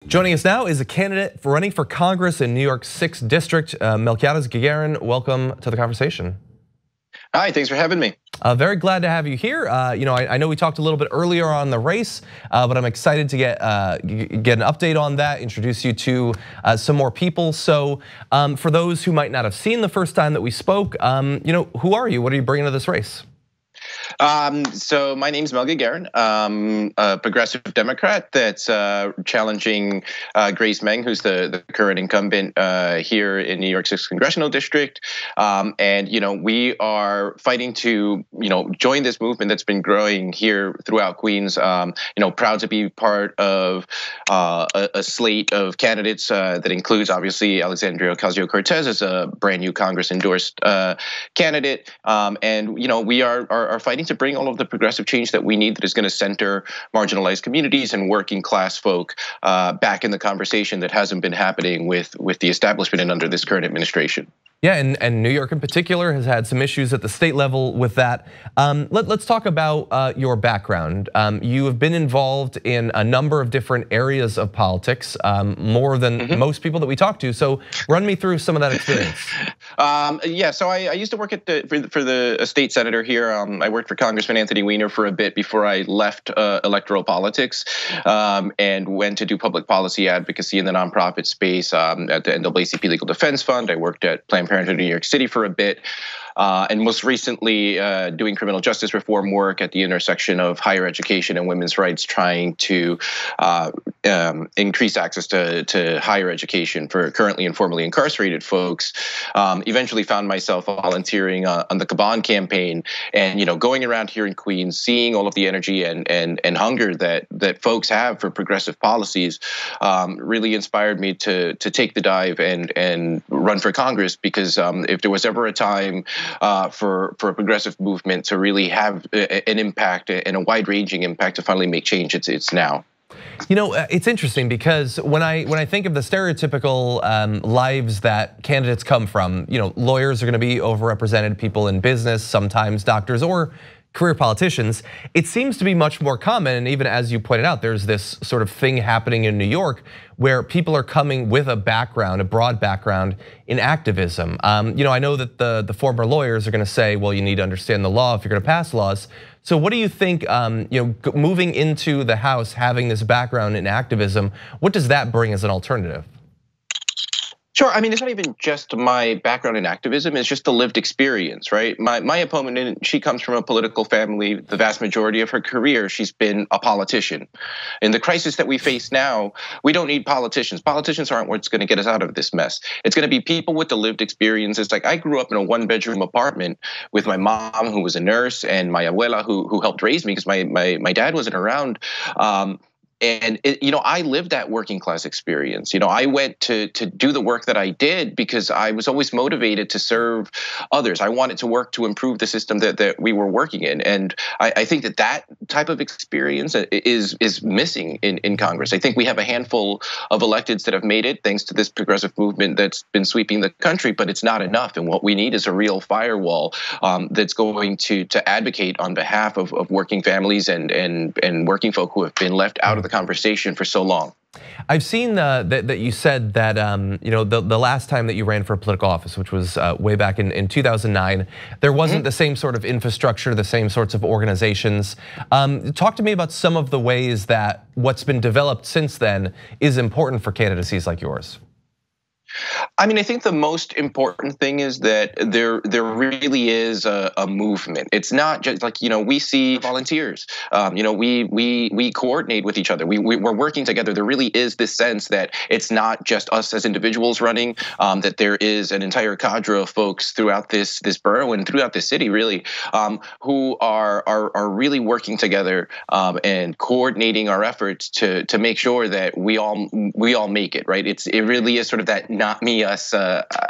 Joining us now is a candidate for running for Congress in New York's 6th District, Mel GAGARIN. Welcome to the conversation. Hi, thanks for having me. Very glad to have you here. I know we talked a little bit earlier on the race, but I'm excited to get an update on that, introduce you to some more people. So for those who might not have seen the first time that we spoke, who are you? What are you bringing to this race? So my name's Mel Gibson. A progressive Democrat that's challenging Grace MENG, who's the current incumbent here in New York's 6th congressional district. And we are fighting to join this movement that's been growing here throughout Queens. Proud to be part of a slate of candidates that includes obviously Alexandria Ocasio-Cortez as a brand new Congress endorsed candidate. And we are fighting to bring all of the progressive change that we need, that is going to center marginalized communities and working class folk back in the conversation that hasn't been happening with the establishment and under this current administration. Yeah, and New York in particular has had some issues at the state level with that. Let's talk about your background. You have been involved in a number of different areas of politics, more than most people that we talk to. So run me through some of that experience. Yeah, so I used to work at for the state senator here. I worked for Congressman Anthony Weiner for a bit before I left electoral politics and went to do public policy advocacy in the nonprofit space at the NAACP Legal Defense Fund. I worked at Planned Parenthood in New York City for a bit. And most recently doing criminal justice reform work at the intersection of higher education and women's rights, trying to increase access to higher education for currently and formerly incarcerated folks. Eventually found myself volunteering on the Caban campaign, and going around here in Queens, seeing all of the energy and hunger that folks have for progressive policies, really inspired me to take the dive and run for Congress. Because if there was ever a time for a progressive movement to really have an impact and a wide-ranging impact to finally make change, it's now. It's interesting because when I think of the stereotypical lives that candidates come from, lawyers are going to be overrepresented, people in business, sometimes doctors or career politicians. It seems to be much more common, and even as you pointed out, there's this sort of thing happening in New York where people are coming with a background, a broad background in activism. I know that the former lawyers are going to say, well, you need to understand the law if you're going to pass laws. So what do you think, moving into the House, having this background in activism, what does that bring as an alternative? Sure. I mean, it's not even just my background in activism, it's just the lived experience, right? My opponent, she comes from a political family. The vast majority of her career, she's been a politician. In the crisis that we face now, we don't need politicians. Politicians aren't what's going to get us out of this mess. It's going to be people with the lived experiences. Like, I grew up in a one-bedroom apartment with my mom, who was a nurse, and my abuela, who helped raise me because my dad wasn't around. And I lived that working class experience. I went to do the work that I did because I was always motivated to serve others. I wanted to work to improve the system that we were working in. And I think that type of experience is missing in Congress. I think we have a handful of electeds that have made it thanks to this progressive movement that's been sweeping the country, but it's not enough. And what we need is a real firewall that's going to advocate on behalf of working families and working folk who have been left out of the conversation for so long. I've seen that you said that the last time that you ran for a political office, which was way back in 2009, there wasn't the same sort of infrastructure, the same sorts of organizations. Talk to me about some of the ways that what's been developed since then is important for candidacies like yours. I mean, I think the most important thing is that there really is a movement. It's not just like, we see volunteers, we coordinate with each other. We're working together. There really is this sense that it's not just us as individuals running, that there is an entire cadre of folks throughout this borough and throughout the city, really, who are really working together and coordinating our efforts to make sure that we all make it, right? It really is sort of that not me, us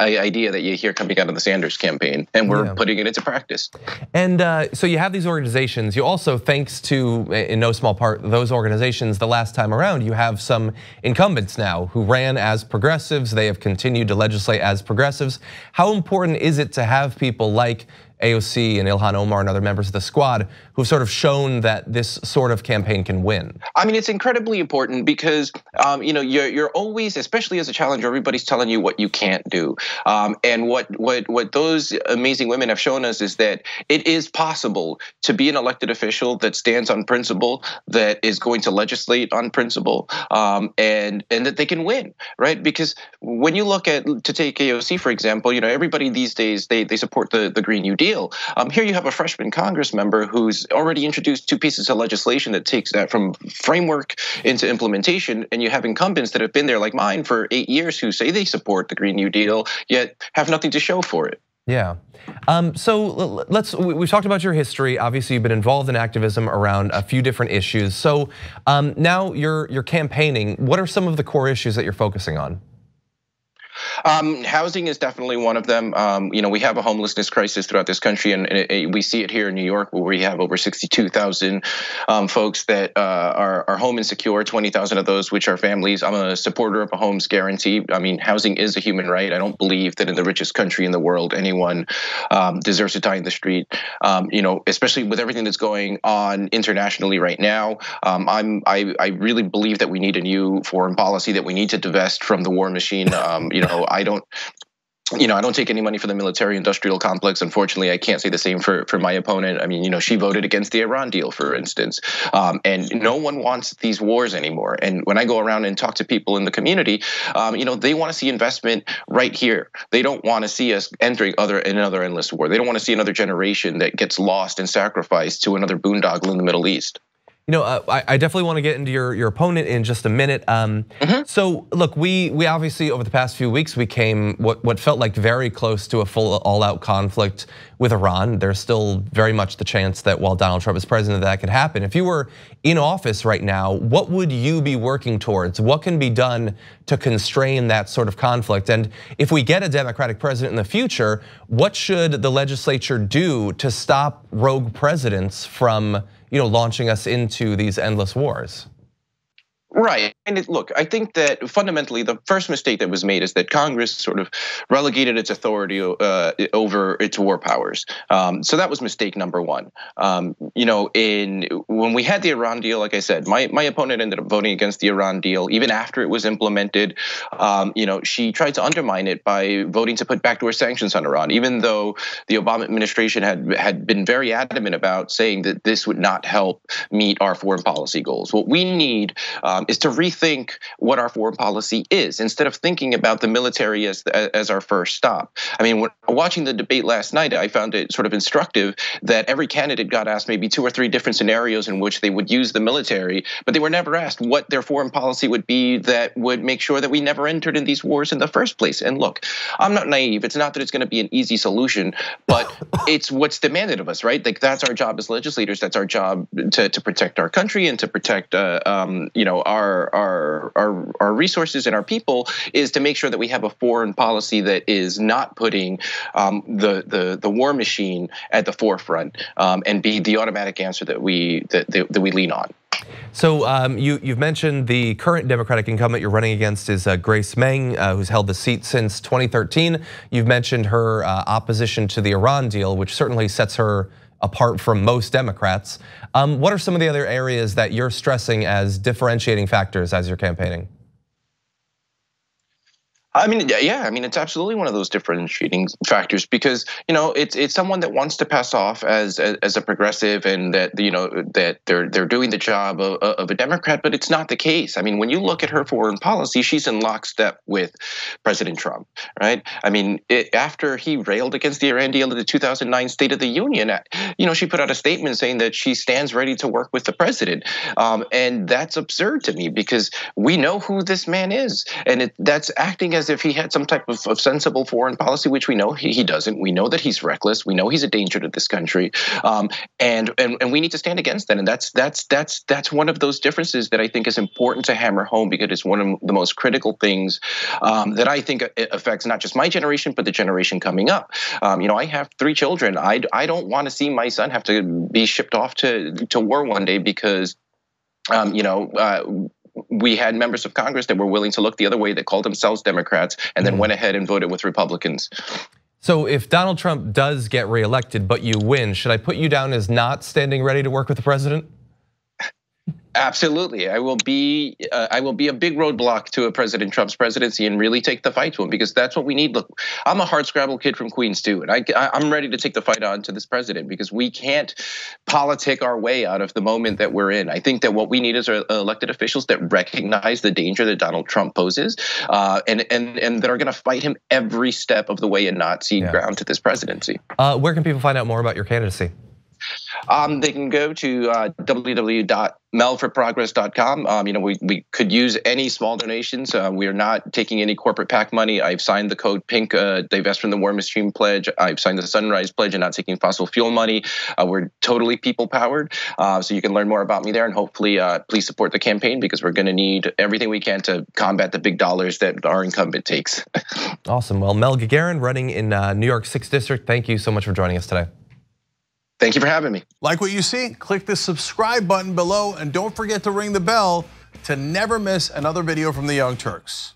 idea that you hear coming out of the Sanders campaign, and we're putting it into practice. And so you have these organizations. You also, thanks to, in no small part, those organizations, the last time around, you have some incumbents now who ran as progressives. They have continued to legislate as progressives. How important is it to have people like AOC and Ilhan Omar and other members of the squad who've sort of shown that this sort of campaign can win? I mean, it's incredibly important because you're always, especially as a challenger, everybody's telling you what you can't do. And what those amazing women have shown us is that it is possible to be an elected official that stands on principle, that is going to legislate on principle, and that they can win, right? Because when you look at, to take AOC for example, everybody these days they support the Green New Deal. Here you have a freshman Congress member who's already introduced 2 pieces of legislation that takes that from framework into implementation, and you have incumbents that have been there like mine for 8 years who say they support the Green New Deal yet have nothing to show for it. Yeah. So we've talked about your history. Obviously, you've been involved in activism around a few different issues. So now you're campaigning. What are some of the core issues that you're focusing on? Housing is definitely one of them. We have a homelessness crisis throughout this country, and we see it here in New York, where we have over 62,000 folks that are home insecure. 20,000 of those, which are families. I'm a supporter of a homes guarantee. I mean, housing is a human right. I don't believe that in the richest country in the world, anyone deserves to die in the street. Especially with everything that's going on internationally right now. I really believe that we need a new foreign policy, that we need to divest from the war machine. I don't take any money for the military-industrial complex. Unfortunately, I can't say the same for my opponent. I mean, she voted against the Iran deal, for instance, and no one wants these wars anymore. And when I go around and talk to people in the community, they want to see investment right here. They don't want to see us entering another endless war. They don't want to see another generation that gets lost and sacrificed to another boondoggle in the Middle East. I definitely want to get into your opponent in just a minute. So look, we obviously over the past few weeks we came what felt like very close to a full all-out conflict with Iran. There's still very much the chance that while Donald Trump is president, that could happen. If you were in office right now, what would you be working towards? What can be done to constrain that sort of conflict? And if we get a Democratic president in the future, what should the legislature do to stop rogue presidents from launching us into these endless wars? Right, and look, I think that fundamentally the first mistake that was made is that Congress sort of relegated its authority over its war powers. So that was mistake number one. When we had the Iran deal, like I said, my opponent ended up voting against the Iran deal even after it was implemented. She tried to undermine it by voting to put backdoor sanctions on Iran, even though the Obama administration had been very adamant about saying that this would not help meet our foreign policy goals. What we need is to rethink what our foreign policy is, instead of thinking about the military as our first stop. I mean, when watching the debate last night, I found it sort of instructive that every candidate got asked maybe 2 or 3 different scenarios in which they would use the military, but they were never asked what their foreign policy would be that would make sure that we never entered in these wars in the first place. And look, I'm not naive. It's not that it's going to be an easy solution, but it's what's demanded of us, right? Like that's our job as legislators. That's our job to protect our country and to protect, our resources and our people, is to make sure that we have a foreign policy that is not putting the war machine at the forefront and be the automatic answer that we lean on. So you've mentioned the current Democratic incumbent you're running against is Grace Meng, who's held the seat since 2013. You've mentioned her opposition to the Iran deal, which certainly sets her apart from most Democrats. What are some of the other areas that you're stressing as differentiating factors as you're campaigning? I mean, yeah, I mean, it's absolutely one of those differentiating factors because, it's someone that wants to pass off as a progressive and that, that they're doing the job of a Democrat, but it's not the case. I mean, when you look at her foreign policy, she's in lockstep with President Trump, right? I mean, after he railed against the Iran deal in the 2009 State of the Union, she put out a statement saying that she stands ready to work with the president. And that's absurd to me because we know who this man is. And that's acting as if he had some type of sensible foreign policy, which we know he doesn't. We know that he's reckless. We know he's a danger to this country, and we need to stand against that. And that's one of those differences that I think is important to hammer home because it's one of the most critical things that I think affects not just my generation but the generation coming up. I have 3 children. I don't want to see my son have to be shipped off to war one day because we had members of Congress that were willing to look the other way that called themselves Democrats and then went ahead and voted with Republicans. So if Donald Trump does get reelected, but you win, should I put you down as not standing ready to work with the president? Absolutely, I will be a big roadblock to President Trump's presidency and really take the fight to him, because that's what we need. Look, I'm a hardscrabble kid from Queens too, and I'm ready to take the fight on to this president, because we can't politic our way out of the moment that we're in. I think that what we need is elected officials that recognize the danger that Donald Trump poses, and that are going to fight him every step of the way and not cede ground to this presidency. Where can people find out more about your candidacy? They can go to www.melforprogress.com. We could use any small donations. We are not taking any corporate PAC money. I've signed the code PINK, divest from the war machine pledge. I've signed the Sunrise pledge and not taking fossil fuel money. We're totally people powered. So you can learn more about me there, and hopefully please support the campaign, because we're going to need everything we can to combat the big dollars that our incumbent takes. Awesome. Well, Mel Gagarin, running in New York 6th District, thank you so much for joining us today. Thank you for having me. Like what you see? Click the subscribe button below, and don't forget to ring the bell to never miss another video from the Young Turks.